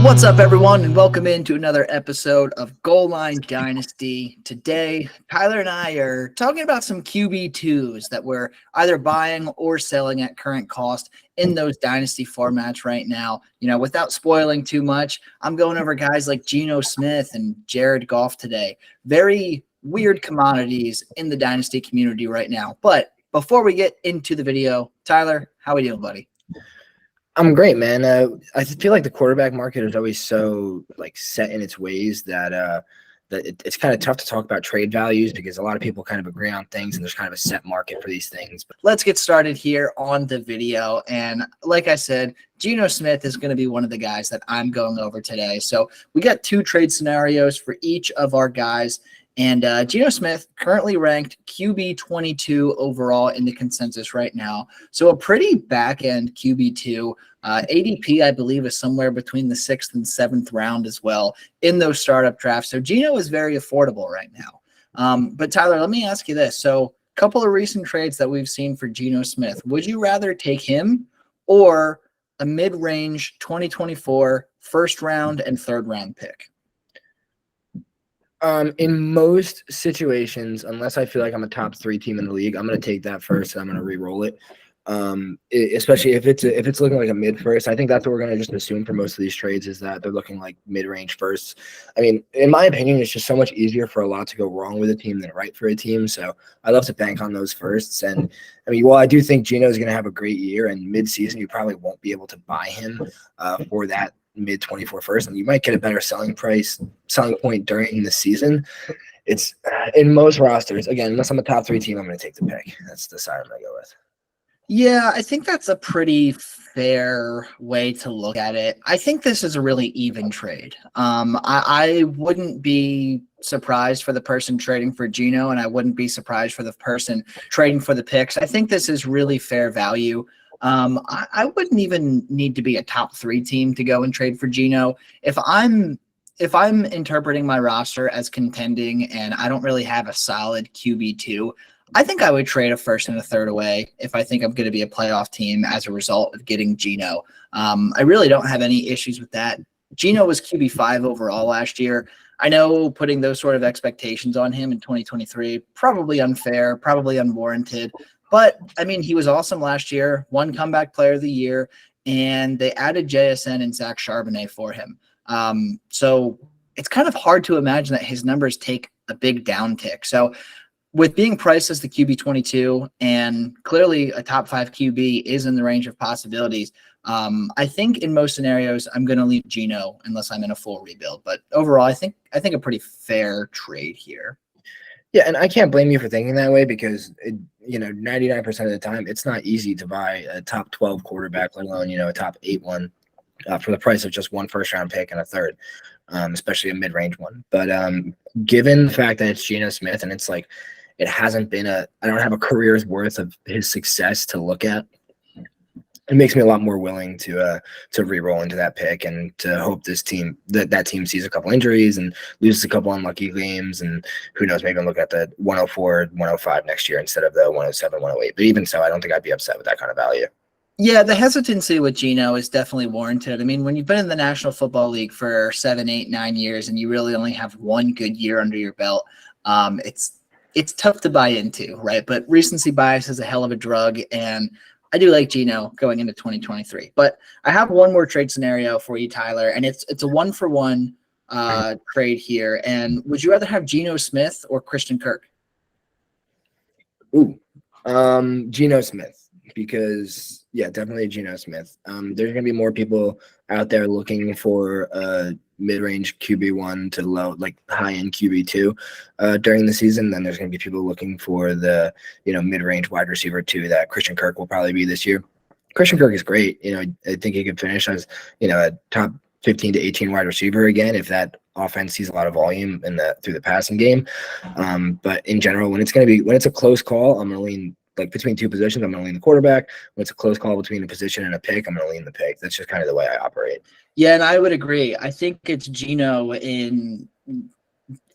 What's up, everyone, and welcome into another episode of Goal Line Dynasty. Today, Tyler and I are talking about some QB2s that we're either buying or selling at current cost in those dynasty formats right now. You know, without spoiling too much, I'm going over guys like Geno Smith and Jared Goff today. Very weird commodities in the dynasty community right now. But before we get into the video, Tyler, how are we doing, buddy? I'm great, man. I feel like the quarterback market is always so set in its ways that it's kind of tough to talk about trade values because a lot of people kind of agree on things and there's kind of a set market for these things. But let's get started here on the video. And like I said, Geno Smith is going to be one of the guys that I'm going over today. So we got two trade scenarios for each of our guys. And Geno Smith currently ranked QB22 overall in the consensus right now. So a pretty back-end QB2. ADP, I believe, is somewhere between the 6th and 7th round as well in those startup drafts. So Geno is very affordable right now. But Tyler, let me ask you this. So a couple of recent trades that we've seen for Geno Smith. Would you rather take him or a mid-range 2024 first round and third round pick? In most situations, unless I feel like I'm a top 3 team in the league, I'm going to take that first and I'm going to re-roll it. Especially if it's looking like a mid first. I think that's what we're going to just assume for most of these trades is that they're looking like mid-range firsts. I mean, in my opinion, it's just so much easier for a lot to go wrong with a team than right for a team. So I love to bank on those firsts. And I mean, well, I do think Geno is going to have a great year, and mid-season you probably won't be able to buy him for that mid-24 first, and you might get a better selling point during the season. It's in most rosters, again, unless I'm a top 3 team, I'm going to take the pick. That's the side I'm going to go with. Yeah, I think that's a pretty fair way to look at it. I think this is a really even trade. I wouldn't be surprised for the person trading for Geno, and I wouldn't be surprised for the person trading for the picks. I think this is really fair value. I wouldn't even need to be a top 3 team to go and trade for Geno. If I'm interpreting my roster as contending and I don't really have a solid QB2, I think I would trade a first and a third away if I think I'm going to be a playoff team as a result of getting Geno. I really don't have any issues with that. Geno was QB5 overall last year. I know putting those sort of expectations on him in 2023, probably unfair, probably unwarranted. But, I mean, he was awesome last year, won Comeback Player of the Year, and they added JSN and Zach Charbonnet for him. So it's kind of hard to imagine that his numbers take a big downtick. So with being priced as the QB22 and clearly a top 5 QB is in the range of possibilities, I think in most scenarios I'm going to leave Geno unless I'm in a full rebuild. But overall, I think a pretty fair trade here. Yeah, and I can't blame you for thinking that way because, 99% of the time, it's not easy to buy a top 12 quarterback, let alone, a top 8 one for the price of just one first-round pick and a third, especially a mid-range one. But given the fact that it's Geno Smith and it's like it hasn't been I don't have a career's worth of his success to look at, it makes me a lot more willing to re-roll into that pick and to hope this team that team sees a couple injuries and loses a couple unlucky games, and who knows, maybe I'll look at the 104, 105 next year instead of the 107, 108. But even so, I don't think I'd be upset with that kind of value. Yeah, the hesitancy with Geno is definitely warranted. I mean, when you've been in the National Football League for 7, 8, 9 years and you really only have one good year under your belt, it's tough to buy into, right? But recency bias is a hell of a drug, and I do like Geno going into 2023. But I have one more trade scenario for you, Tyler, and it's a 1-for-1 trade here. And would you rather have Geno Smith or Christian Kirk? Ooh, Geno Smith, because definitely Geno Smith. There's gonna be more people out there looking for a mid-range QB1 to low, high-end QB2 during the season. Then there's gonna be people looking for the mid-range wide receiver 2 that Christian Kirk will probably be this year. Christian Kirk is great. I think he could finish as a top 15 to 18 wide receiver again if that offense sees a lot of volume through the passing game. But in general, when it's a close call, I'm gonna lean between 2 positions. I'm gonna lean the quarterback. When it's a close call between a position and a pick, I'm gonna lean the pick. That's just kind of the way I operate. Yeah, and I would agree. I think it's Geno in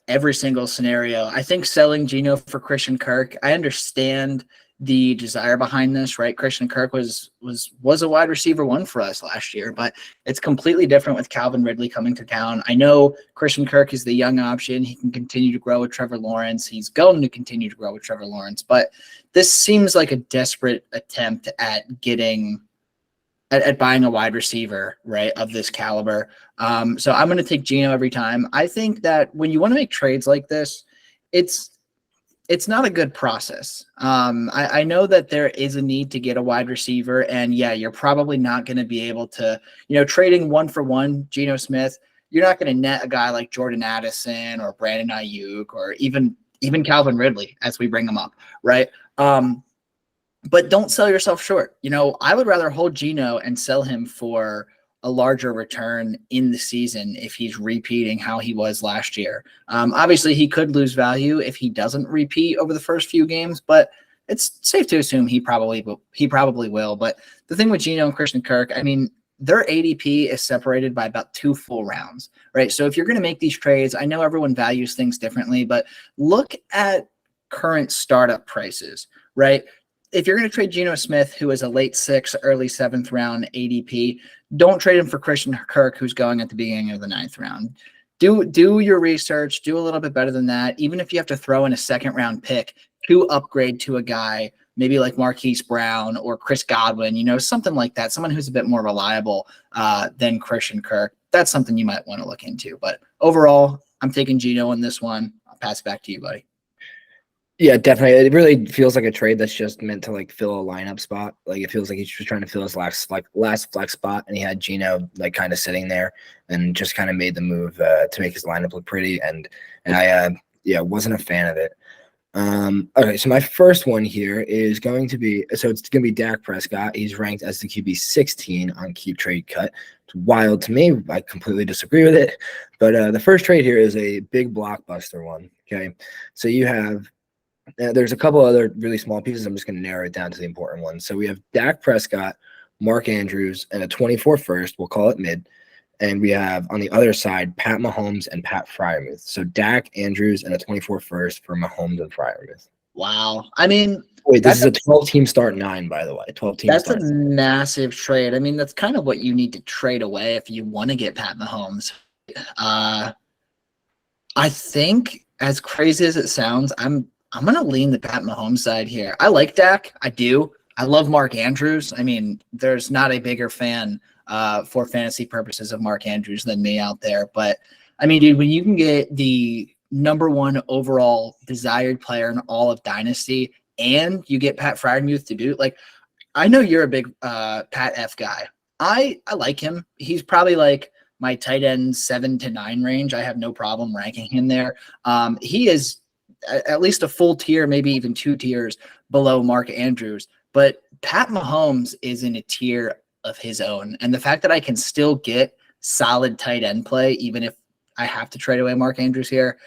every single scenario. I think selling Geno for Christian Kirk, I understand the desire behind this, right? Christian Kirk was a wide receiver one for us last year, but it's completely different with Calvin Ridley coming to town. I know Christian Kirk is the young option. He can continue to grow with Trevor Lawrence. He's going to continue to grow with Trevor Lawrence, but this seems like a desperate attempt at buying a wide receiver, right, of this caliber. So I'm going to take Geno every time. I think that when you want to make trades like this, it's not a good process. I know that there is a need to get a wide receiver, and yeah, you're probably not going to be able to, trading 1-for-1 Geno Smith, you're not going to net a guy like Jordan Addison or Brandon Ayuk or even Calvin Ridley as we bring him up, right? But don't sell yourself short. I would rather hold Geno and sell him for a larger return in the season if he's repeating how he was last year. Obviously, he could lose value if he doesn't repeat over the first few games, but it's safe to assume he probably will. But the thing with Geno and Christian Kirk, I mean, their ADP is separated by about 2 full rounds, right? So if you're going to make these trades, I know everyone values things differently, but look at current startup prices, right? If you're going to trade Geno Smith, who is a late 6th, early 7th round ADP, don't trade him for Christian Kirk, who's going at the beginning of the 9th round. Do your research, do a little bit better than that. Even if you have to throw in a 2nd round pick to upgrade to a guy, maybe like Marquise Brown or Chris Godwin, something like that, someone who's a bit more reliable than Christian Kirk. That's something you might want to look into. But overall, I'm taking Geno in this one. I'll pass it back to you, buddy. Yeah, definitely. It really feels like a trade that's just meant to fill a lineup spot. It feels like he's just trying to fill his last flex spot, and he had Geno kind of sitting there and just kind of made the move to make his lineup look pretty. And I wasn't a fan of it. Okay, so my first one here is going to be Dak Prescott. He's ranked as the QB 16 on Keep Trade Cut. It's wild to me. I completely disagree with it. But the first trade here is a big blockbuster one. Okay, so you have. There's a couple other really small pieces. I'm just going to narrow it down to the important ones. So we have Dak Prescott, Mark Andrews, and a 24 first. We'll call it mid. And we have on the other side, Pat Mahomes and Pat Freiermuth. So Dak, Andrews, and a 24 first for Mahomes and Freiermuth. Wow. I mean, wait, this is a 12-team start 9, by the way. 12-team. That's a massive trade. I mean, that's kind of what you need to trade away if you want to get Pat Mahomes. I think, as crazy as it sounds, I'm going to lean the Pat Mahomes side here. I like Dak. I do. I love Mark Andrews. I mean, there's not a bigger fan for fantasy purposes of Mark Andrews than me out there. But, I mean, dude, when you can get the number 1 overall desired player in all of Dynasty and you get Pat Freiermuth to boot, I know you're a big Pat F guy. I like him. He's probably my tight end 7 to 9 range. I have no problem ranking him there. He is at least a full tier, maybe even 2 tiers below Mark Andrews. But Pat Mahomes is in a tier of his own. And the fact that I can still get solid tight end play, even if I have to trade away Mark Andrews here,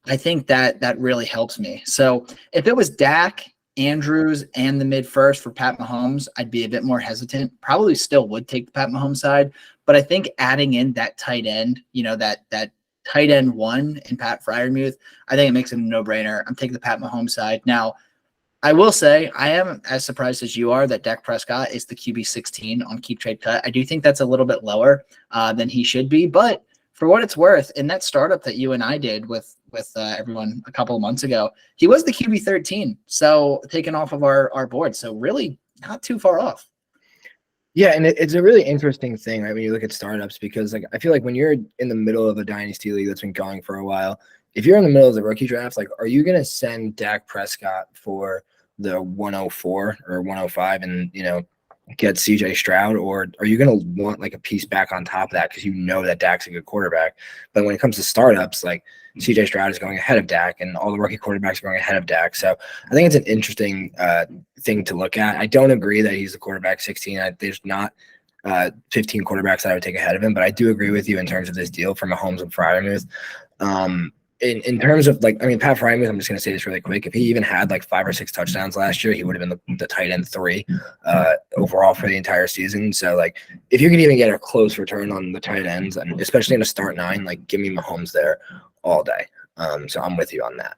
I think that really helps me. So if it was Dak, Andrews, and the mid first for Pat Mahomes, I'd be a bit more hesitant. Probably still would take the Pat Mahomes side. But I think adding in that tight end, that tight end 1 in Pat Freiermuth, I think it makes it a no-brainer. I'm taking the Pat Mahomes side. Now, I will say I am as surprised as you are that Dak Prescott is the QB 16 on Keep Trade Cut. I do think that's a little bit lower than he should be, but for what it's worth, in that startup that you and I did with everyone a couple of months ago, he was the QB 13, so taken off of our board. So really not too far off. Yeah, and it's a really interesting thing, right, when you look at startups, because I feel like when you're in the middle of a dynasty league that's been going for a while, if you're in the middle of the rookie draft, are you going to send Dak Prescott for the 104 or 105 and, get CJ Stroud, or are you going to want a piece back on top of that because that Dak's a good quarterback? But when it comes to startups, CJ Stroud is going ahead of Dak and all the rookie quarterbacks are going ahead of Dak. So I think it's an interesting thing to look at. I don't agree that he's the quarterback 16. There's not 15 quarterbacks that I would take ahead of him, but I do agree with you in terms of this deal for Mahomes and Freiermuth. In terms of Pat Freiermuth, I'm just going to say this really quick. If he even had 5 or 6 touchdowns last year, he would have been the tight end 3 overall for the entire season. So if you could even get a close return on the tight ends, and especially in a start 9, give me Mahomes there all day. So I'm with you on that.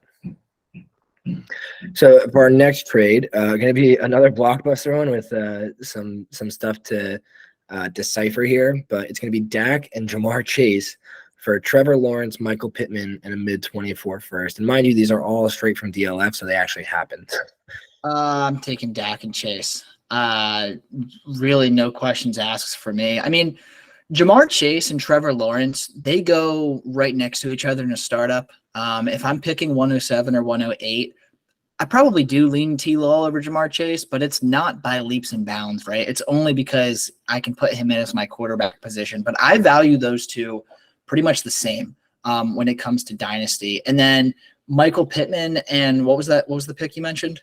So for our next trade, going to be another blockbuster one with some stuff to decipher here, but it's going to be Dak and Jamar Chase for Trevor Lawrence, Michael Pittman, and a mid-24 first. And mind you, these are all straight from DLF, so they actually happened. I'm taking Dak and Chase. Really, no questions asked for me. I mean, Jamar Chase and Trevor Lawrence, they go right next to each other in a startup. If I'm picking 107 or 108, I probably do lean T-Law over Jamar Chase, but it's not by leaps and bounds, right? It's only because I can put him in as my quarterback position. But I value those two pretty much the same when it comes to Dynasty. And then Michael Pittman and what was that? What was the pick you mentioned?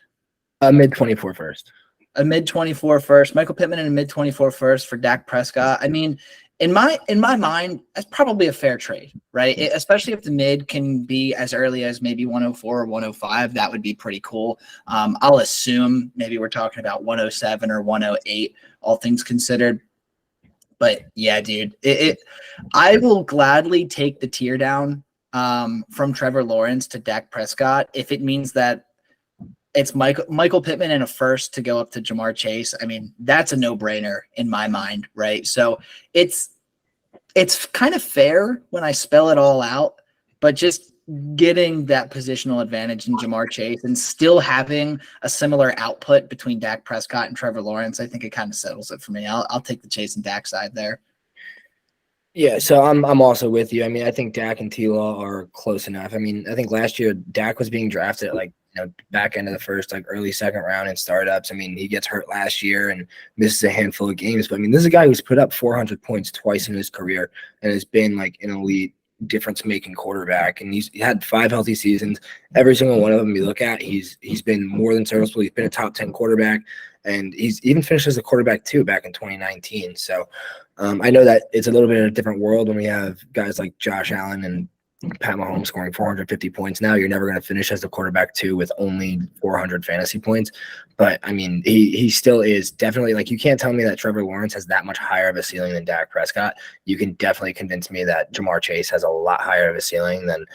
A mid-24 first. A mid-24 first. Michael Pittman and a mid-24 first for Dak Prescott. I mean, in my mind, that's probably a fair trade, right? Especially if the mid can be as early as maybe 104 or 105, that would be pretty cool. I'll assume maybe we're talking about 107 or 108, all things considered. But yeah, dude, I will gladly take the tear down from Trevor Lawrence to Dak Prescott if it means that it's Michael Pittman and a first to go up to Jamar Chase. I mean, that's a no-brainer in my mind, right? So it's kind of fair when I spell it all out, but just getting that positional advantage in Jamar Chase and still having a similar output between Dak Prescott and Trevor Lawrence, I think it kind of settles it for me. I'll take the Chase and Dak side there. Yeah, so I'm also with you. I mean, I think Dak and T-Law are close enough. I mean, I think last year Dak was being drafted at back end of the first, early second round in startups. I mean, he gets hurt last year and misses a handful of games. But I mean, this is a guy who's put up 400 points twice in his career and has been an elite difference-making quarterback. And he had 5 healthy seasons. Every single one of them you look at, he's been more than serviceable. He's been a top 10 quarterback, and he's even finished as a quarterback too back in 2019. So I know that it's a little bit of a different world when we have guys like Josh Allen and Pat Mahomes scoring 450 points. Now you're never going to finish as the quarterback too with only 400 fantasy points. But I mean, he still is definitely you can't tell me that Trevor Lawrence has that much higher of a ceiling than Dak Prescott. You can definitely convince me that Jamar Chase has a lot higher of a ceiling than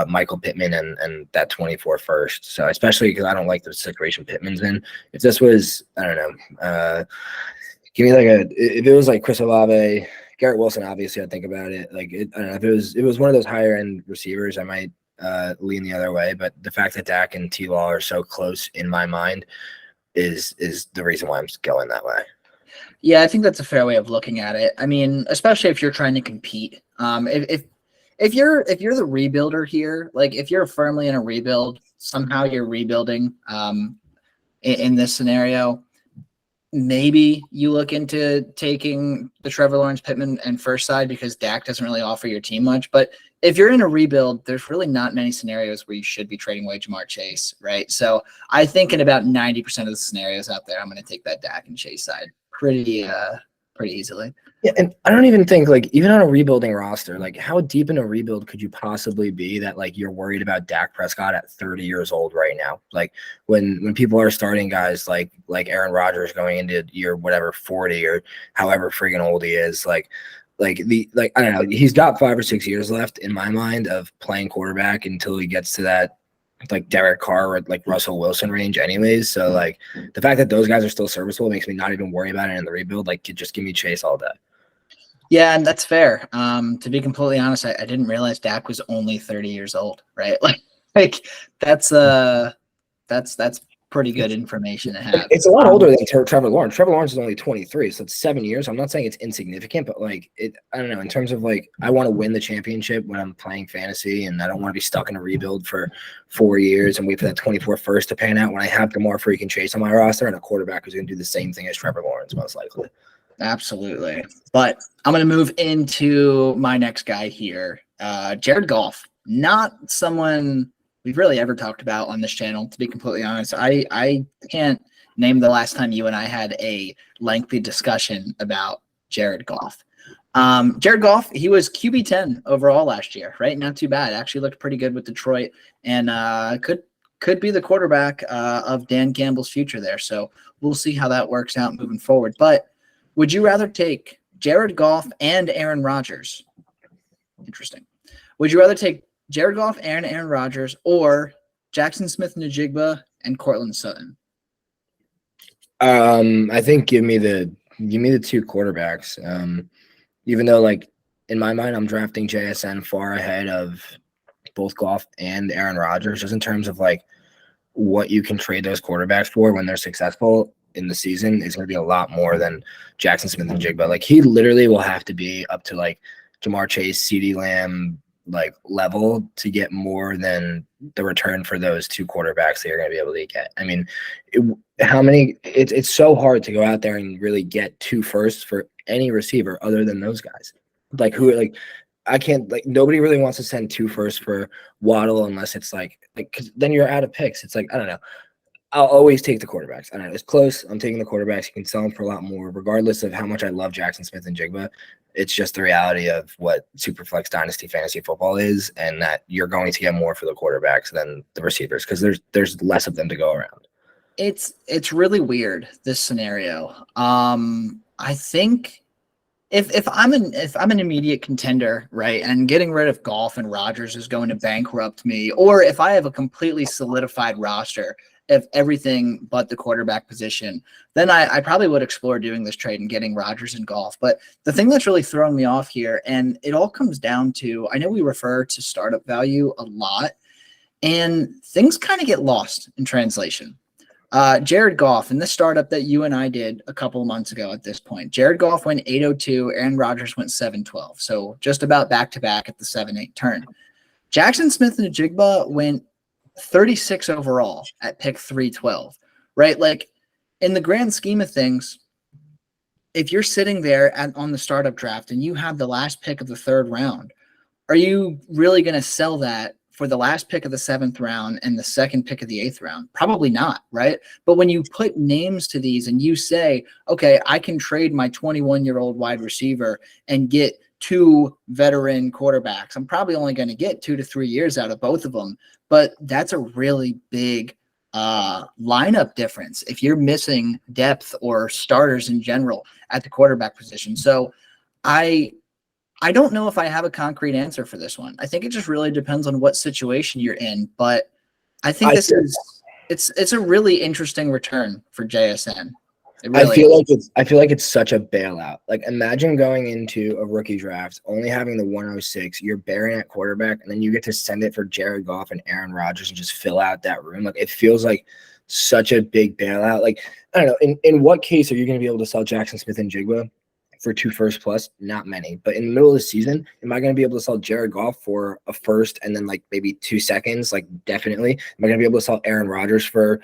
Michael Pittman and that 24 first. So especially because I don't like the situation Pittman's in. If this was, I don't know, give me if it was Chris Olave, Garrett Wilson, obviously I'd think about it. I don't know, if it was one of those higher end receivers, I might lean the other way. But the fact that Dak and T-Law are so close in my mind is the reason why I'm going that way. Yeah, I think that's a fair way of looking at it. I mean, especially if you're trying to compete. If you're the rebuilder here, if you're firmly in a rebuild, somehow you're rebuilding in this scenario, maybe you look into taking the Trevor Lawrence, Pittman, and first side because Dak doesn't really offer your team much. But if you're in a rebuild, there's really not many scenarios where you should be trading away Jamar Chase, right? So I think in about 90% of the scenarios out there, I'm going to take that Dak and Chase side pretty easily. Yeah, and I don't even think even on a rebuilding roster, how deep in a rebuild could you possibly be that you're worried about Dak Prescott at 30 years old right now? When people are starting guys like Aaron Rodgers going into year 40 or however friggin' old he is, I don't know, he's got 5 or 6 years left in my mind of playing quarterback until he gets to that Derek Carr or Russell Wilson range anyways. So the fact that those guys are still serviceable makes me not even worry about it in the rebuild. Just give me Chase all day. Yeah, and that's fair. To be completely honest, I didn't realize Dak was only 30 years old, right? That's pretty good information to have. It's a lot older than Trevor Lawrence. Trevor Lawrence is only 23, so it's 7 years. I'm not saying it's insignificant, but I don't know, in terms of I want to win the championship when I'm playing fantasy, and I don't want to be stuck in a rebuild for 4 years and wait for that 24 first to pan out when I have Jamar freaking Chase on my roster and a quarterback who's going to do the same thing as Trevor Lawrence, most likely. Absolutely. But I'm going to move into my next guy here. Jared Goff, not someone we've really ever talked about on this channel, to be completely honest. I can't name the last time you and I had a lengthy discussion about Jared Goff. Jared Goff, he was QB10 overall last year, right? Not too bad. Actually looked pretty good with Detroit and could be the quarterback of Dan Campbell's future there. So we'll see how that works out moving forward. But would you rather take Jared Goff and Aaron Rodgers? Interesting. Would you rather take Jared Goff and Aaron Rodgers or Jackson Smith-Njigba and Cortland Sutton. I think give me the two quarterbacks. Even though like in my mind I'm drafting JSN far ahead of both Goff and Aaron Rodgers, just in terms of like what you can trade those quarterbacks for when they're successful in the season is going to be a lot more than Jackson Smith-Njigba. Like he literally will have to be up to like Jamar Chase, CeeDee Lamb like level to get more than the return for those two quarterbacks that you're going to be able to get. I mean, it's so hard to go out there and really get 2 firsts for any receiver other than those guys. Like who like I can't like nobody really wants to send 2 firsts for Waddle unless it's like cause then you're out of picks. It's like I don't know. I'll always take the quarterbacks. I know it's close. I'm taking the quarterbacks. You can sell them for a lot more, regardless of how much I love Jackson Smith-Njigba. It's just the reality of what Superflex Dynasty fantasy football is, and that you're going to get more for the quarterbacks than the receivers because there's less of them to go around. It's really weird, this scenario. I think if I'm an immediate contender, right, and getting rid of Goff and Rodgers is going to bankrupt me, or if I have a completely solidified roster of everything but the quarterback position, then I probably would explore doing this trade and getting Rodgers and Goff. But the thing that's really throwing me off here, and it all comes down to, I know we refer to startup value a lot, and things kind of get lost in translation. Jared Goff in this startup that you and I did a couple of months ago at this point, Jared Goff went 802, Aaron Rodgers went 712. So just about back-to-back at the 7-8 turn. Jackson Smith-Njigba went 36 overall at pick 312, right? Like in the grand scheme of things, if you're sitting there on the startup draft and you have the last pick of the 3rd round, are you really going to sell that for the last pick of the 7th round and the 2nd pick of the 8th round? Probably not, right? But when you put names to these and you say, okay, I can trade my 21-year-old wide receiver and get 2 veteran quarterbacks, I'm probably only going to get 2 to 3 years out of both of them. But that's a really big lineup difference if you're missing depth or starters in general at the quarterback position. So I don't know if I have a concrete answer for this one. I think it just really depends on what situation you're in. But I think it's a really interesting return for JSN. I feel like it's such a bailout. Like imagine going into a rookie draft, only having the 106, you're bearing at quarterback, and then you get to send it for Jared Goff and Aaron Rodgers and just fill out that room. Like it feels like such a big bailout. Like I don't know, in what case are you going to be able to sell Jackson Smith-Njigba for 2 firsts plus? Not many. But in the middle of the season, am I going to be able to sell Jared Goff for a first and then like maybe 2 seconds? Like definitely. Am I going to be able to sell Aaron Rodgers for,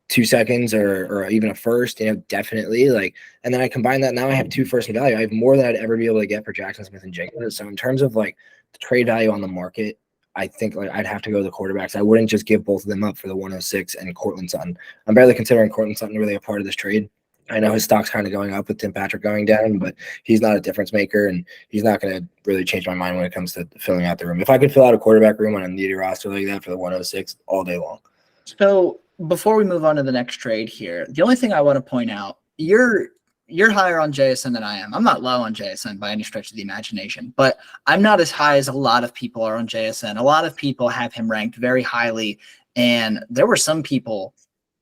2 seconds or even a first? Definitely. Like, and then I combine that. Now I have 2 first in value. I have more than I'd ever be able to get for Jackson Smith-Njigba. So in terms of like the trade value on the market, I think like I'd have to go to the quarterbacks. I wouldn't just give both of them up for the 106 and Cortland Sutton. I'm barely considering Cortland Sutton really a part of this trade. I know his stock's kind of going up with Tim Patrick going down, but he's not a difference maker, and he's not going to really change my mind when it comes to filling out the room. If I could fill out a quarterback room on a needy roster like that for the 106 all day long. So before we move on to the next trade here, the only thing I want to point out, you're higher on JSN than I am. I'm not low on JSN by any stretch of the imagination, but I'm not as high as a lot of people are on JSN. A lot of people have him ranked very highly, and there were some people,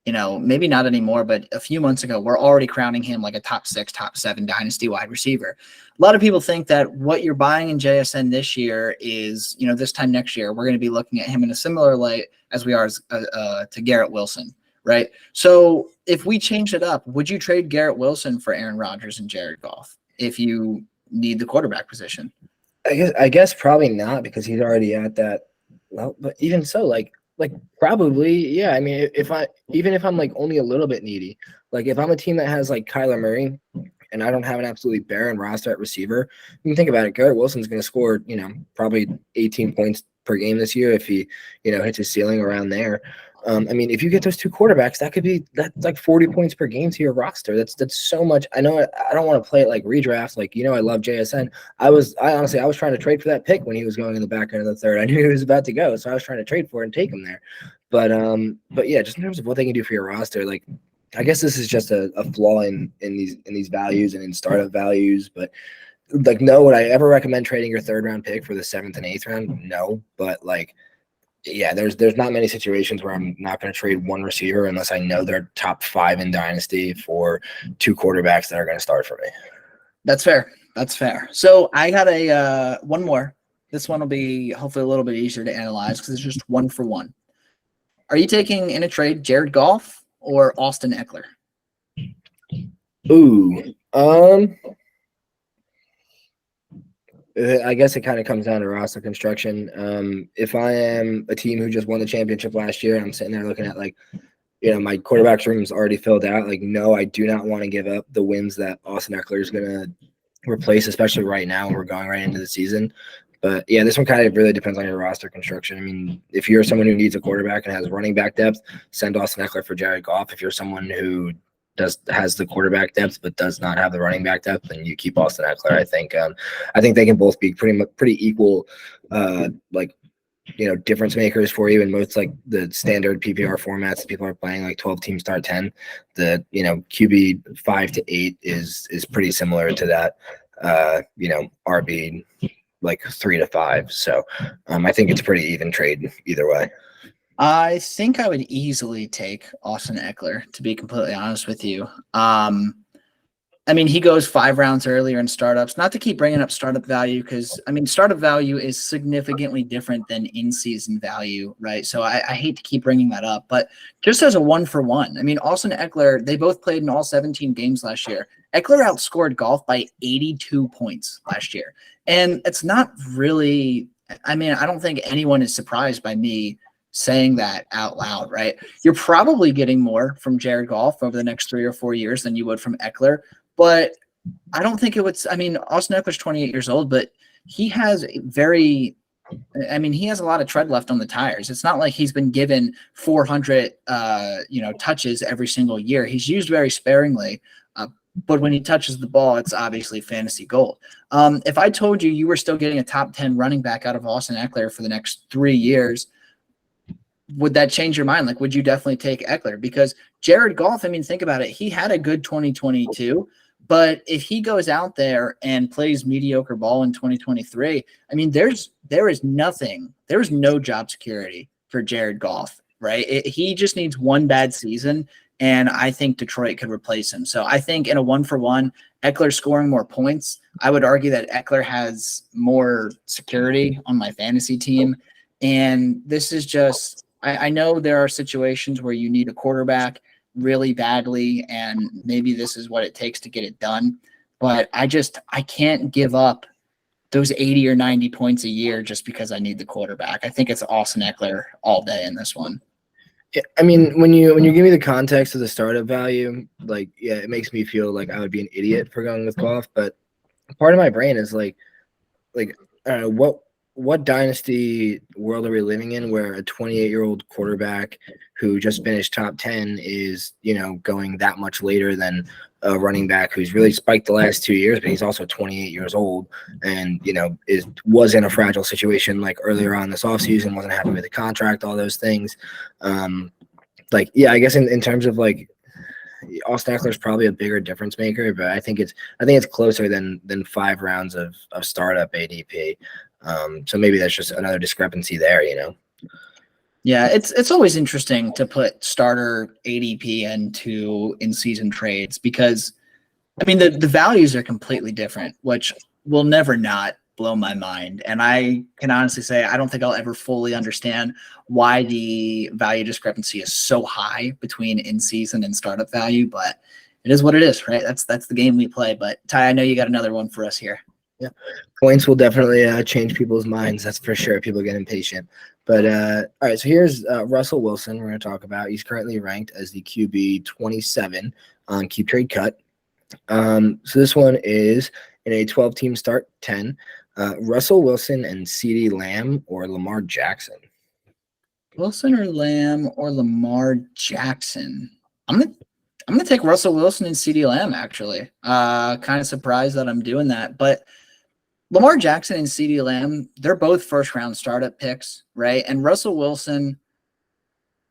maybe not anymore, but a few months ago, we're already crowning him like a top 6, top 7 dynasty wide receiver. A lot of people think that what you're buying in JSN this year is, this time next year, we're going to be looking at him in a similar light as we are to Garrett Wilson, right? So if we change it up, would you trade Garrett Wilson for Aaron Rodgers and Jared Goff if you need the quarterback position? I guess probably not, because he's already at that. Well, but even so, like probably, yeah. I mean, even if I'm like only a little bit needy, like if I'm a team that has like Kyler Murray and I don't have an absolutely barren roster at receiver, you can think about it. Garrett Wilson's going to score, probably 18 points per game this year if he, hits his ceiling around there. I mean, if you get those 2 quarterbacks, that's like 40 points per game to your roster. That's so much. I know I don't want to play it like redraft. Like, I love JSN. I honestly was trying to trade for that pick when he was going in the back end of the 3rd. I knew he was about to go, so I was trying to trade for it and take him there. But yeah, just in terms of what they can do for your roster, like I guess this is just a flaw in these values and in startup values. But like, no, would I ever recommend trading your 3rd round pick for the 7th and 8th round? No, but like, Yeah, there's not many situations where I'm not going to trade one receiver unless I know they're top 5 in Dynasty for 2 quarterbacks that are going to start for me. That's fair. That's fair. So I got a one more. This one will be hopefully a little bit easier to analyze because it's just 1 for 1. Are you taking in a trade Jared Goff or Austin Eckler? Ooh, I guess it kind of comes down to roster construction. If I am a team who just won the championship last year and I'm sitting there looking at my quarterback's room is already filled out. No, I do not want to give up the wins that Austin Eckler is going to replace, especially right now when we're going right into the season. But yeah, this one kind of really depends on your roster construction. I mean, if you're someone who needs a quarterback and has running back depth, send Austin Eckler for Jared Goff. If you're someone who has the quarterback depth but does not have the running back depth, then you keep Austin Eckler. I think they can both be pretty equal, difference makers for you in most the standard PPR formats. People are playing 12 team start 10. The QB 5 to 8 is pretty similar to that. RB 3 to 5. So I think it's a pretty even trade either way. I think I would easily take Austin Eckler, to be completely honest with you. I mean, he goes 5 rounds earlier in startups. Not to keep bringing up startup value because, I mean, startup value is significantly different than in-season value, right? So I hate to keep bringing that up. But just as a 1 for 1, I mean, Austin Eckler, they both played in all 17 games last year. Eckler outscored Goff by 82 points last year. And it's not really – I mean, I don't think anyone is surprised by me saying that out loud, right? You're probably getting more from Jared Goff over the next 3 or 4 years than you would from Eckler. But I don't think it would – I mean, Austin Eckler's 28 years old, but he has he has a lot of tread left on the tires. It's not like he's been given 400, touches every single year. He's used very sparingly, but when he touches the ball, it's obviously fantasy gold. If I told you were still getting a top 10 running back out of Austin Eckler for the next 3 years, would that change your mind? Would you definitely take Eckler? Because Jared Goff, I mean, think about it. He had a good 2022. But if he goes out there and plays mediocre ball in 2023, I mean, there is no job security for Jared Goff, right? He just needs one bad season, and I think Detroit could replace him. So I think in a 1 for 1, Eckler scoring more points, I would argue that Eckler has more security on my fantasy team. And this is just – I know there are situations where you need a quarterback really badly, and maybe this is what it takes to get it done. But I can't give up those 80 or 90 points a year just because I need the quarterback. I think it's Austin Eckler all day in this one. Yeah, I mean, when you give me the context of the startup value, it makes me feel like I would be an idiot for going with Goff. But part of my brain is what dynasty world are we living in where a 28-year-old quarterback who just finished top 10 is, going that much later than a running back who's really spiked the last 2 years, but he's also 28 years old and, was in a fragile situation earlier on this offseason, wasn't happy with the contract, all those things. I guess in terms of Austin Eckler is probably a bigger difference maker, but I think it's closer than 5 rounds of startup ADP. So maybe that's just another discrepancy there, Yeah, it's always interesting to put starter ADP into in-season trades because, I mean, the values are completely different, which will never not blow my mind. And I can honestly say I don't think I'll ever fully understand why the value discrepancy is so high between in-season and startup value, but it is what it is, right? That's the game we play. But Ty, I know you got another one for us here. Yeah, points will definitely change people's minds. That's for sure. People get impatient. But all right, so here's Russell Wilson. We're going to talk about. He's currently ranked as the QB 27 on Keep Trade Cut. So this one is in a 12-team start 10. Russell Wilson and CeeDee Lamb or Lamar Jackson. Wilson or Lamb or Lamar Jackson. I'm gonna take Russell Wilson and CeeDee Lamb. Actually, kind of surprised that I'm doing that, but Lamar Jackson and CeeDee Lamb, they're both first-round startup picks, right? And Russell Wilson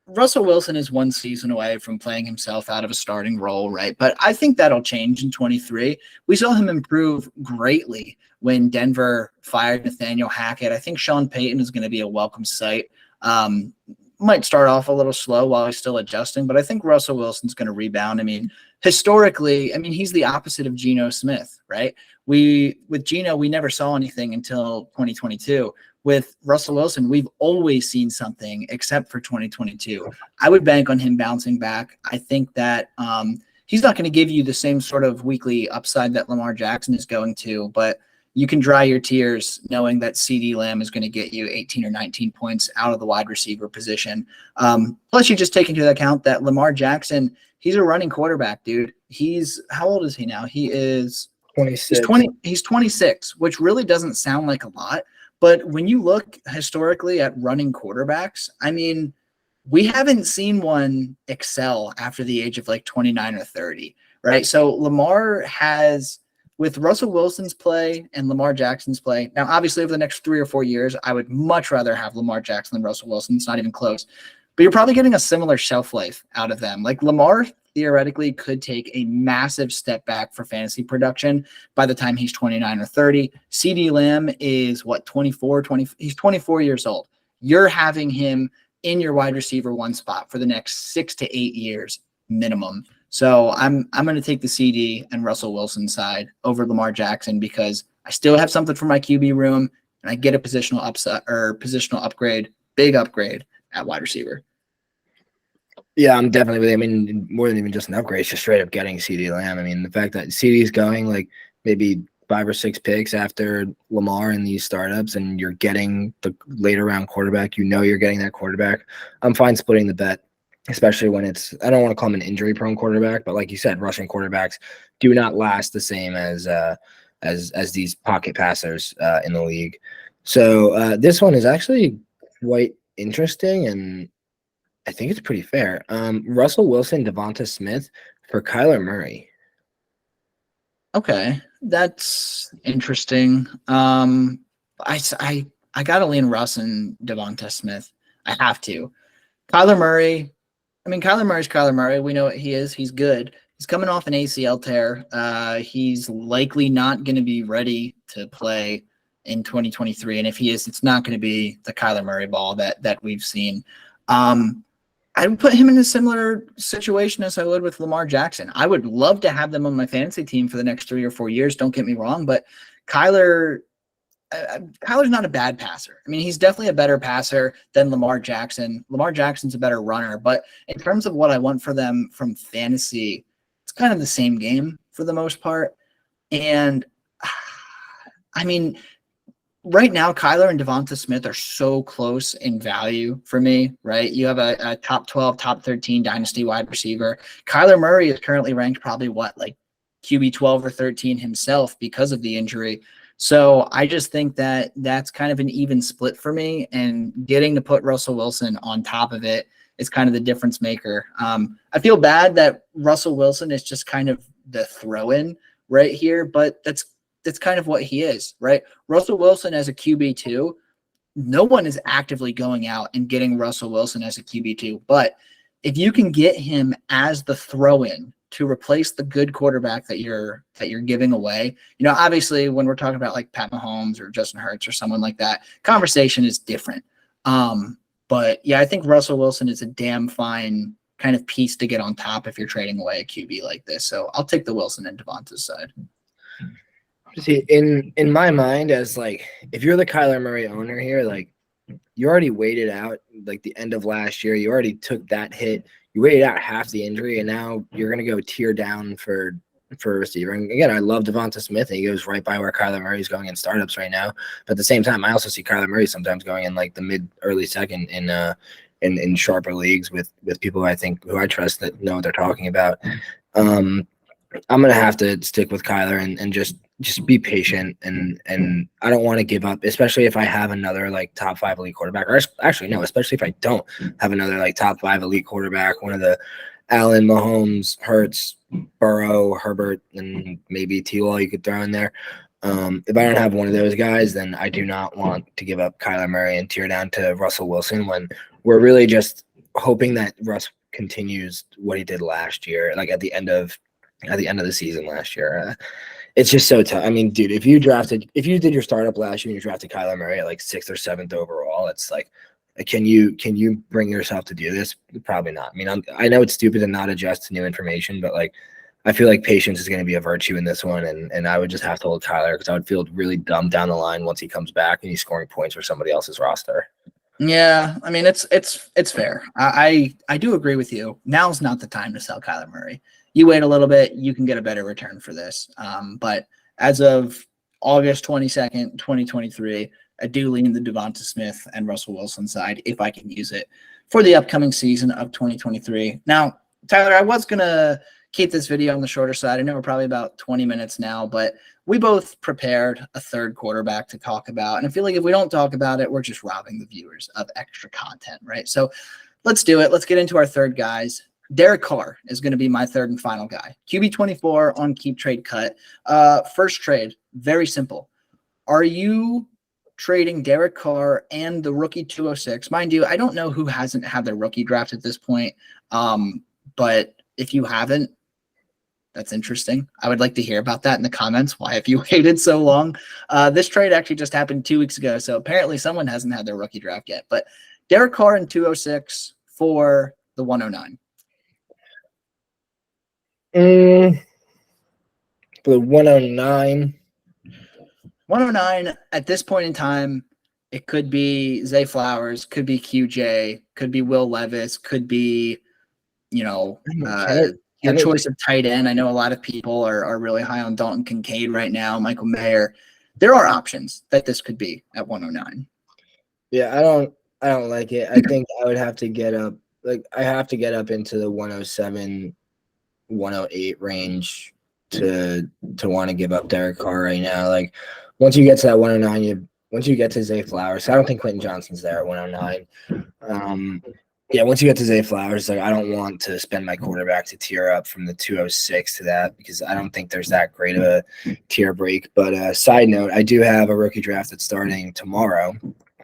is 1 season away from playing himself out of a starting role, right? But I think that'll change in 23. We saw him improve greatly when Denver fired Nathaniel Hackett. I think Sean Payton is going to be a welcome sight Might start off a little slow while he's still adjusting, but I think Russell Wilson's going to rebound. I mean, historically, I mean, he's the opposite of Geno Smith, right? With Geno, we never saw anything until 2022. With Russell Wilson, we've always seen something except for 2022. I would bank on him bouncing back. I think that he's not going to give you the same sort of weekly upside that Lamar Jackson is going to, but you can dry your tears knowing that CeeDee Lamb is going to get you 18 or 19 points out of the wide receiver position. Plus, you just take into account that Lamar Jackson, he's a running quarterback, dude. How old is he now? He is 26. He's 26, which really doesn't sound like a lot. But when you look historically at running quarterbacks, I mean, we haven't seen one excel after the age of like 29 or 30, right? So Lamar has, with Russell Wilson's play and Lamar Jackson's play, now obviously over the next 3 or 4 years, I would much rather have Lamar Jackson than Russell Wilson. It's not even close. But you're probably getting a similar shelf life out of them. Like Lamar theoretically could take a massive step back for fantasy production by the time he's 29 or 30. CeeDee Lamb is what, 24, 20? He's 24 years old. You're having him in your wide receiver one spot for the next 6 to 8 years minimum. So I'm going to take the CD and Russell Wilson side over Lamar Jackson because I still have something for my QB room and I get a positional upside or positional upgrade, big upgrade at wide receiver. Yeah, I'm definitely with you. I mean, more than even just an upgrade, it's just straight up getting CeeDee Lamb. I mean, the fact that CeeDee's going like maybe 5 or 6 picks after Lamar in these startups and you're getting the later round quarterback, you're getting that quarterback. I'm fine splitting the bet, especially when it's, I don't want to call him an injury prone quarterback, but like you said, rushing quarterbacks do not last the same as these pocket passers in the league. So this one is actually quite interesting, and I think it's pretty fair. Russell Wilson, Devonta Smith for Kyler Murray. Okay, that's interesting. I gotta lean Russ and Devonta Smith. I have to. Kyler Murray. I mean, Kyler Murray's Kyler Murray. We know what he is. He's good. He's coming off an ACL tear. He's likely not going to be ready to play in 2023. And if he is, it's not going to be the Kyler Murray ball that we've seen. I would put him in a similar situation as I would with Lamar Jackson. I would love to have them on my fantasy team for the next 3 or 4 years. Don't get me wrong, but Kyler's not a bad passer. I mean, he's definitely a better passer than Lamar Jackson. Lamar Jackson's a better runner, but in terms of what I want for them from fantasy, it's kind of the same game for the most part. And I mean, right now, Kyler and Devonta Smith are so close in value for me, right? You have a top 12, top 13 dynasty wide receiver. Kyler Murray is currently ranked probably like QB 12 or 13 himself because of the injury. So I just think that that's kind of an even split for me, and getting to put Russell Wilson on top of it is kind of the difference maker. I feel bad that Russell Wilson is just kind of the throw-in right here, but that's kind of what he is, right? Russell Wilson as a QB2, no one is actively going out and getting Russell Wilson as a QB2, but if you can get him as the throw-in to replace the good quarterback that you're giving away, obviously when we're talking about like Pat Mahomes or Justin Hurts or someone like that, conversation is different. But yeah, I think Russell Wilson is a damn fine kind of piece to get on top if you're trading away a QB like this. So I'll take the Wilson and Devonta's side. See, in my mind, as like, if you're the Kyler Murray owner here, like you already waited out like the end of last year, you already took that hit, you waited out half the injury, and now you're gonna go tier down for a receiver. And again, I love Devonta Smith, and he goes right by where Kyler Murray's going in startups right now. But at the same time, I also see Kyler Murray sometimes going in like the early second in sharper leagues with people who I trust that know what they're talking about. I'm gonna have to stick with Kyler and just be patient, and I don't want to give up, especially if I have another like top 5 elite quarterback, or actually no, especially if I don't have another like top 5 elite quarterback, one of the Allen, Mahomes, Hurts, Burrow, Herbert, and maybe T-Law you could throw in there. If I don't have one of those guys, then I do not want to give up Kyler Murray and tear down to Russell Wilson when we're really just hoping that Russ continues what he did last year, like at the end of the season last year. It's just so tough. I mean, dude, if you did your startup last year and you drafted Kyler Murray at like 6th or 7th overall, it's like Can you bring yourself to do this? Probably not. I mean, I know it's stupid to not adjust to new information, but like, I feel like patience is going to be a virtue in this one, and I would just have to hold Kyler because I would feel really dumb down the line once he comes back and he's scoring points for somebody else's roster. Yeah, I mean it's fair. I do agree with you. Now's not the time to sell Kyler Murray. You wait a little bit, you can get a better return for this. But as of August 22nd, 2023, I do lean the Devonta Smith and Russell Wilson side if I can use it for the upcoming season of 2023. Now, Tyler, I was gonna keep this video on the shorter side. I know we're probably about 20 minutes now, but we both prepared a third quarterback to talk about. And I feel like if we don't talk about it, we're just robbing the viewers of extra content, right? So let's do it. Let's get into our third guys. Derek Carr is going to be my third and final guy. QB24 on Keep Trade Cut. First trade, very simple. Are you trading Derek Carr and the rookie 206? Mind you, I don't know who hasn't had their rookie draft at this point, but if you haven't, that's interesting. I would like to hear about that in the comments. Why have you waited so long? This trade actually just happened 2 weeks ago, so apparently someone hasn't had their rookie draft yet. But Derek Carr in 206 for the 109. For the 109. 109 at this point in time, it could be Zay Flowers, could be QJ, could be Will Levis, could be, your choice of tight end. I know a lot of people are really high on Dalton Kincaid right now, Michael Mayer. There are options that this could be at 109. Yeah, I don't like it. I think I would have to get up. Like, I have to get up into the 107, 108 range to want to give up Derek Carr right now. Like, once you get to that 109, once you get to Zay Flowers, I don't think Quentin Johnston's there at 109. Yeah, once you get to Zay Flowers, like, I don't want to spend my quarterback to tier up from the 206 to that because I don't think there's that great of a tier break. But side note, I do have a rookie draft that's starting tomorrow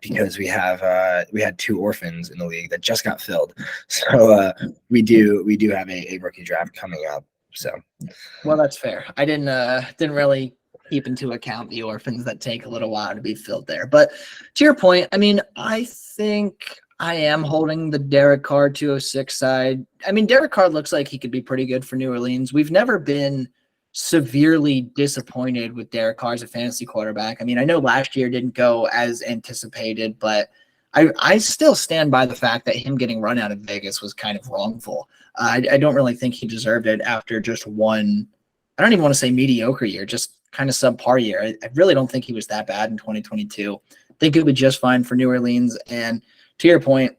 because we had 2 orphans in the league that just got filled. So we do have a rookie draft coming up. So, well, that's fair. I didn't really keep into account the orphans that take a little while to be filled there. But to your point, I mean, I think I am holding the Derek Carr 206 side. I mean, Derek Carr looks like he could be pretty good for New Orleans. We've never been severely disappointed with Derek Carr as a fantasy quarterback. I mean, I know last year didn't go as anticipated, but I still stand by the fact that him getting run out of Vegas was kind of wrongful. I don't really think he deserved it after just one, I don't even want to say mediocre year, just kind of subpar year. I really don't think he was that bad in 2022. I think it would just fine for New Orleans. And to your point,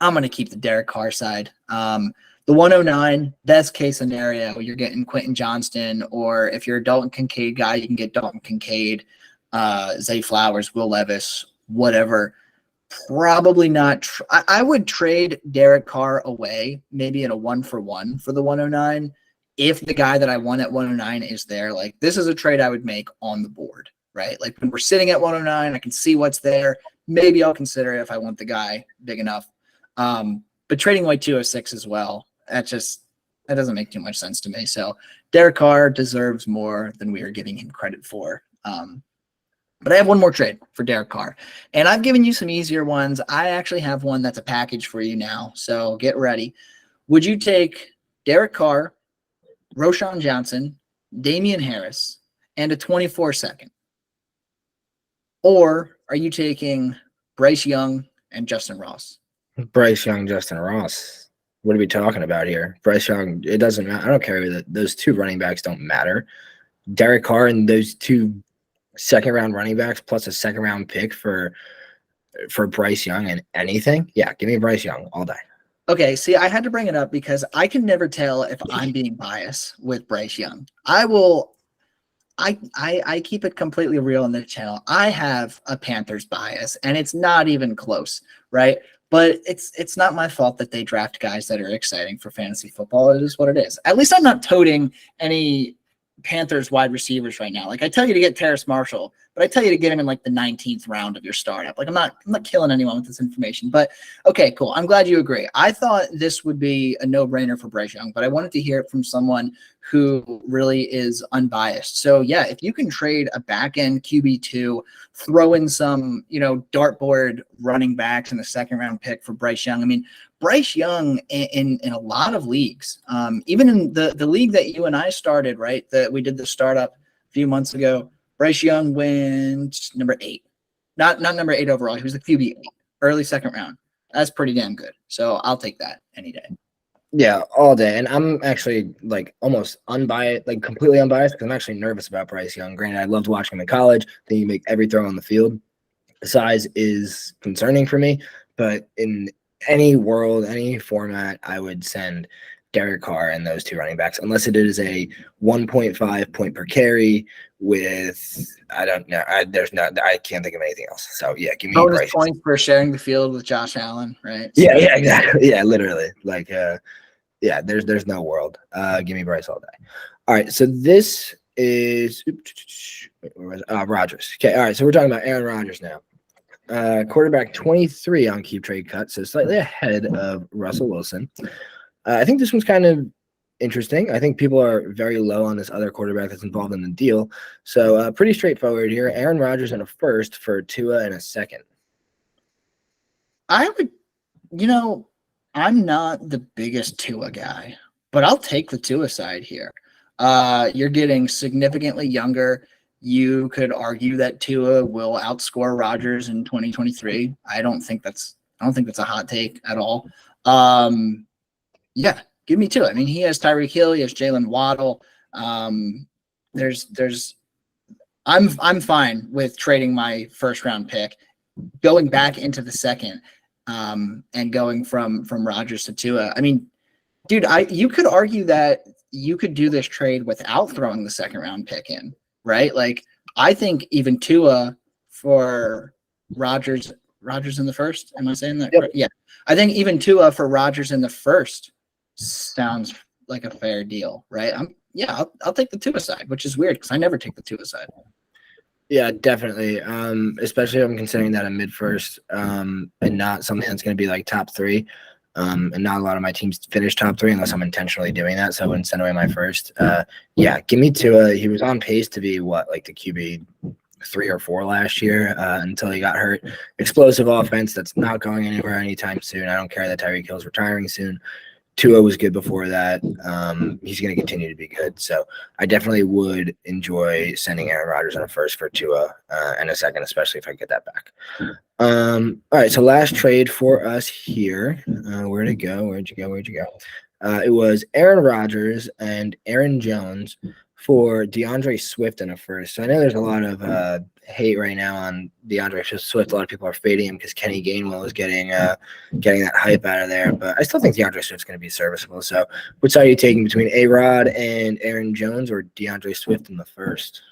I'm going to keep the Derek Carr side. The 109, best case scenario, you're getting Quentin Johnston, or if you're a Dalton Kincaid guy, you can get Dalton Kincaid, Zay Flowers, Will Levis, whatever. Probably not. I would trade Derek Carr away, maybe in a 1-for-1 for the 109. If the guy that I want at 109 is there, like, this is a trade I would make on the board, right? Like, when we're sitting at 109, I can see what's there. Maybe I'll consider it if I want the guy big enough. But trading away 206 as well, that doesn't make too much sense to me. So Derek Carr deserves more than we are giving him credit for. But I have one more trade for Derek Carr, and I've given you some easier ones. I actually have one that's a package for you now, so get ready. Would you take Derek Carr, Roschon Johnson, Damian Harris, and a 24-second? Or are you taking Bryce Young and Justin Ross? Bryce Young, Justin Ross. What are we talking about here? Bryce Young, it doesn't matter. I don't care. Those 2 running backs don't matter. Derek Carr and those 2 second-round running backs plus a second-round pick for Bryce Young and anything? Yeah, give me Bryce Young all day. Okay, see, I had to bring it up because I can never tell if I'm being biased with Bryce Young. I keep it completely real on this channel. I have a Panthers bias, and it's not even close, right? But it's not my fault that they draft guys that are exciting for fantasy football. It is what it is. At least I'm not toting any Panthers wide receivers right now. Like I tell you to get Terrace Marshall, but I tell you to get him in like the 19th round of your startup. Like I'm not killing anyone with this information, but okay, cool. I'm glad you agree. I thought this would be a no-brainer for Bryce Young, but I wanted to hear it from someone who really is unbiased. So yeah, if you can trade a back-end QB2, throw in some, dartboard running backs in the second round pick for Bryce Young. I mean, Bryce Young in a lot of leagues, even in the league that you and I started, right, that we did the startup a few months ago, Bryce Young went number 8. Not number 8 overall. He was the QB8, early second round. That's pretty damn good. So I'll take that any day. Yeah, all day. And I'm actually like almost unbiased, like completely unbiased, because I'm actually nervous about Bryce Young. Granted, I loved watching him in college. I think you make every throw on the field. The size is concerning for me, but in any world, any format, I would send Derek Carr and those 2 running backs, unless it is a 1.5 point per carry with, I don't know. I can't think of anything else. So yeah, give me bonus Bryce. Points for sharing the field with Josh Allen, right? So, yeah, exactly. Yeah, literally. Like, yeah, there's no world. Give me Bryce all day. All right, so this is Rodgers. Okay, all right, so we're talking about Aaron Rodgers now. Quarterback 23 on Keep Trade Cut, so slightly ahead of Russell Wilson. I think this one's kind of interesting. I think people are very low on this other quarterback that's involved in the deal. So pretty straightforward here. Aaron Rodgers in a first for Tua in a second. I would, I'm not the biggest Tua guy, but I'll take the Tua side here. You're getting significantly younger. You could argue that Tua will outscore Rodgers in 2023. I don't think that's a hot take at all. Yeah, give me Tua. I mean, he has Tyreek Hill, he has Jalen Waddle. I'm fine with trading my first round pick, going back into the second, and going from Rodgers to Tua. I mean, dude, you could argue that you could do this trade without throwing the second round pick in, right? Like, I think even Tua for Rodgers in the first. Am I saying that? Yep. Correct? Yeah. I think even Tua for Rodgers in the first sounds like a fair deal, right? I'll take the Tua side, which is weird because I never take the Tua side. Yeah, definitely. Especially if I'm considering that a mid first, and not something that's going to be like top 3. And not a lot of my teams finish top 3 unless I'm intentionally doing that. So I wouldn't send away my first. Yeah, give me Tua. He was on pace to be like the QB 3 or 4 last year until he got hurt. Explosive offense that's not going anywhere anytime soon. I don't care that Tyreek Hill's retiring soon. Tua was good before that. He's going to continue to be good. So I definitely would enjoy sending Aaron Rodgers in a first for Tua and a second, especially if I get that back. All right, so last trade for us here. Where'd it go? Where'd you go? It was Aaron Rodgers and Aaron Jones for DeAndre Swift in a first. So I know there's a lot of hate right now on DeAndre Swift. A lot of people are fading him because Kenny Gainwell is getting that hype out of there. But I still think DeAndre Swift's going to be serviceable. So which side are you taking between A-Rod and Aaron Jones or DeAndre Swift in the first?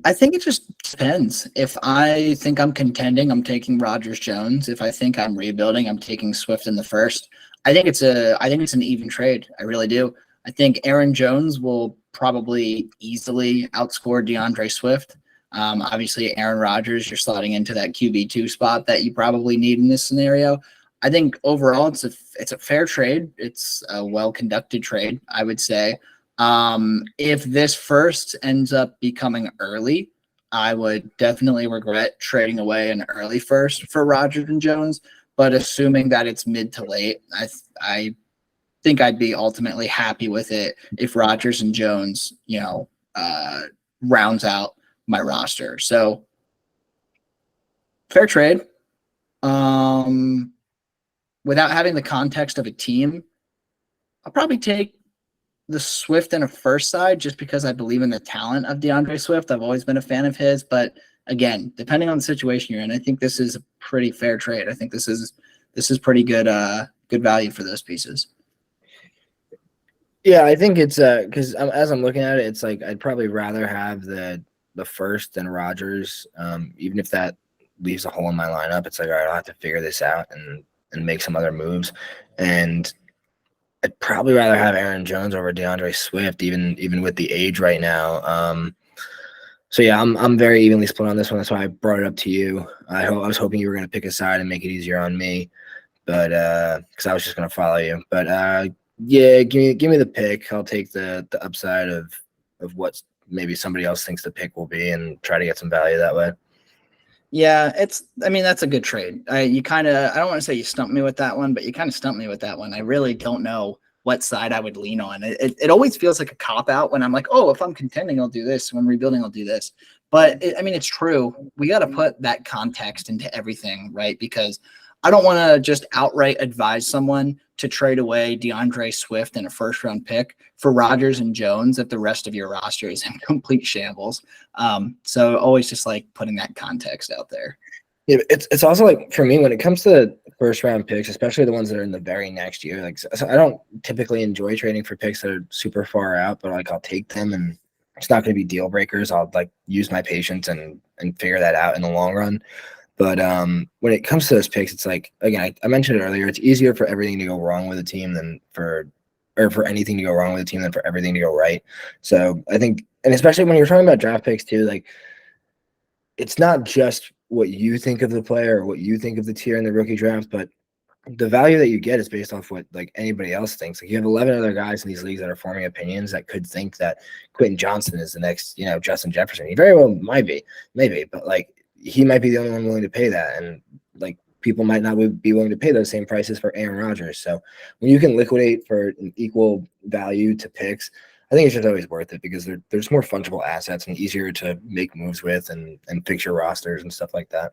I think it just depends. If I think I'm contending, I'm taking Rodgers Jones. If I think I'm rebuilding, I'm taking Swift in the first. I think it's an even trade. I really do. I think Aaron Jones will probably easily outscore DeAndre Swift. Obviously, Aaron Rodgers, you're slotting into that QB2 spot that you probably need in this scenario. I think overall it's a fair trade. It's a well-conducted trade, I would say. If this first ends up becoming early, I would definitely regret trading away an early first for Rodgers and Jones. But assuming that it's mid to late, I think I'd be ultimately happy with it if Rodgers and Jones, rounds out my roster. So fair trade. Without having the context of a team, I'll probably take the Swift and a first side just because I believe in the talent of DeAndre Swift. I've always been a fan of his, but again, depending on the situation you're in, I think this is a pretty fair trade. I think this is pretty good value for those pieces. Yeah, I think it's because as I'm looking at it, it's like I'd probably rather have the first than Rodgers, even if that leaves a hole in my lineup. It's like, all right, I'll have to figure this out and make some other moves. And I'd probably rather have Aaron Jones over DeAndre Swift, even with the age right now. So yeah, I'm very evenly split on this one. That's why I brought it up to you. I was hoping you were going to pick a side and make it easier on me, but because I was just going to follow you. But yeah, give me the pick. I'll take the upside of what maybe somebody else thinks the pick will be, and try to get some value that way. Yeah, I mean, that's a good trade. You kind of, I don't want to say you stumped me with that one, but you kind of stumped me with that one. I really don't know what side I would lean on. It always feels like a cop out when I'm like, oh, if I'm contending, I'll do this. When I'm rebuilding, I'll do this. But I mean, it's true. We got to put that context into everything, right? Because I don't want to just outright advise someone to trade away DeAndre Swift and a first-round pick for Rodgers and Jones if the rest of your roster is in complete shambles. So always just like putting that context out there. Yeah, it's also like for me when it comes to first round picks, especially the ones that are in the very next year. Like so I don't typically enjoy trading for picks that are super far out, but like I'll take them, and it's not going to be deal breakers. I'll like use my patience and figure that out in the long run. But when it comes to those picks, it's like again I mentioned it earlier. It's easier for everything to go wrong with a team than for anything to go wrong with a team than for everything to go right. So I think, and especially when you're talking about draft picks too, like it's not just what you think of the player or what you think of the tier in the rookie draft, but the value that you get is based off what like anybody else thinks. Like you have 11 other guys in these leagues that are forming opinions that could think that Quentin Johnson is the next, Justin Jefferson. He very well might be, maybe, but like he might be the only one willing to pay that. And like people might not be willing to pay those same prices for Aaron Rodgers. So when you can liquidate for an equal value to picks, I think it's just always worth it because there's more fungible assets and easier to make moves with and fix your rosters and stuff like that.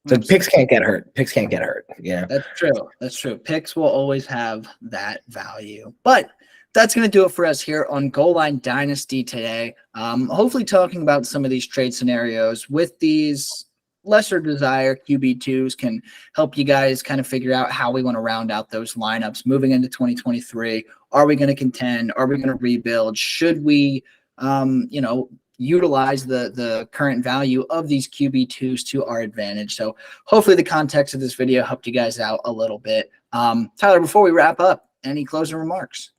So picks can't get hurt. Picks can't get hurt. Yeah, that's true. That's true. Picks will always have that value. But that's going to do it for us here on Goal Line Dynasty today. Hopefully talking about some of these trade scenarios with these lesser desire QB2s can help you guys kind of figure out how we want to round out those lineups moving into 2023. Are we going to contend? Are we going to rebuild? Should we, utilize the current value of these QB2s to our advantage? So hopefully the context of this video helped you guys out a little bit. Tyler, before we wrap up, any closing remarks?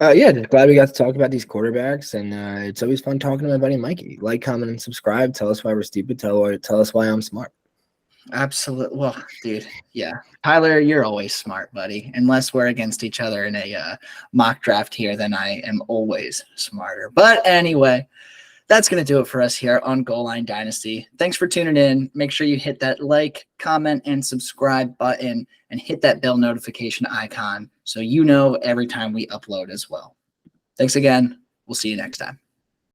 Yeah, just glad we got to talk about these quarterbacks, and it's always fun talking to my buddy Mikey. Like, comment, and subscribe. Tell us why we're stupid. Tell us why I'm smart. Absolutely. Well, dude, yeah. Tyler, you're always smart, buddy. Unless we're against each other in a mock draft here, then I am always smarter. But anyway, that's going to do it for us here on Goal Line Dynasty. Thanks for tuning in. Make sure you hit that like, comment, and subscribe button and hit that bell notification icon so you know every time we upload as well. Thanks again. We'll see you next time.